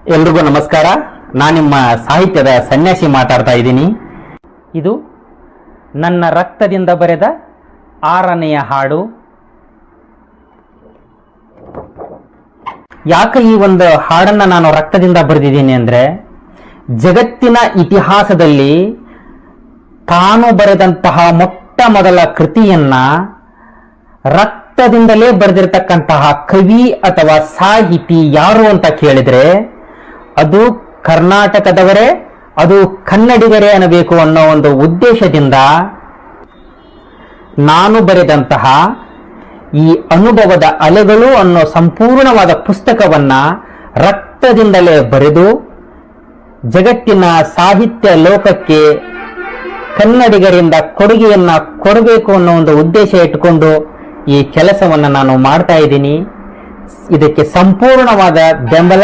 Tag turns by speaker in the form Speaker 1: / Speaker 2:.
Speaker 1: ಎಲ್ರಿಗೂ ನಮಸ್ಕಾರ. ನಾನು ನಿಮ್ಮ ಸಾಹಿತ್ಯದ ಸನ್ಯಾಸಿ ಮಾತಾಡ್ತಾ ಇದ್ದೀನಿ. ಇದು ನನ್ನ ರಕ್ತದಿಂದ ಬರೆದ 6ನೆಯ ಹಾಡು. ಯಾಕೆ ಈ ಒಂದು ಹಾಡನ್ನ ನಾನು ರಕ್ತದಿಂದ ಬರೆದಿದ್ದೀನಿ ಅಂದ್ರೆ, ಜಗತ್ತಿನ ಇತಿಹಾಸದಲ್ಲಿ ತಾನು ಬರೆದಂತಹ ಮೊಟ್ಟ ಮೊದಲ ಕೃತಿಯನ್ನ ರಕ್ತದಿಂದಲೇ ಬರೆದಿರತಕ್ಕಂತಹ ಕವಿ ಅಥವಾ ಸಾಹಿತಿ ಯಾರು ಅಂತ ಕೇಳಿದ್ರೆ ಅದು ಕರ್ನಾಟಕದವರೇ, ಅದು ಕನ್ನಡಿಗರೇ ಅನ್ನಬೇಕು ಅನ್ನೋ ಒಂದು ಉದ್ದೇಶದಿಂದ ನಾನು ಬರೆದಂತಹ ಈ ಅನುಭವದ ಅಲೆಗಳು ಅನ್ನೋ ಸಂಪೂರ್ಣವಾದ ಪುಸ್ತಕವನ್ನ ರಕ್ತದಿಂದಲೇ ಬರೆದು ಜಗತ್ತಿನ ಸಾಹಿತ್ಯ ಲೋಕಕ್ಕೆ ಕನ್ನಡಿಗರಿಂದ ಕೊಡುಗೆಯನ್ನ ಕೊಡಬೇಕು ಅನ್ನೋ ಒಂದು ಉದ್ದೇಶ ಇಟ್ಟುಕೊಂಡು ಈ ಕೆಲಸವನ್ನ ನಾನು ಮಾಡ್ತಾ ಇದ್ದೀನಿ. ಇದಕ್ಕೆ ಸಂಪೂರ್ಣವಾದ ಬೆಂಬಲ